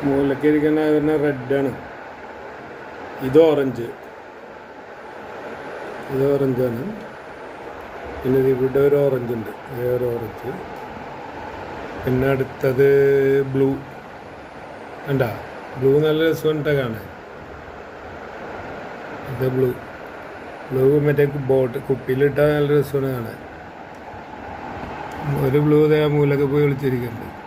മൂലക്ക് ഇരിക്കുന്ന റെഡാണ്. ഇത് ഓറഞ്ച്, ഇത് ഓറഞ്ചാണ്. പിന്നെ ഇവിടെ ഒരു ഓറഞ്ച് ഉണ്ട്, വേറെ ഓറഞ്ച്. പിന്നെ അടുത്തത് ബ്ലൂ. കണ്ടാ, ബ്ലൂ നല്ല രസമുണ്ടാ കാണാൻ. ഇത് ബ്ലൂ മറ്റേ കുപ്പിയിലിട്ടാൽ നല്ല രസമാണ് കാണാൻ. ഒരു ബ്ലൂ മൂലൊക്കെ പോയി വിളിച്ചിരിക്കുന്നുണ്ട്.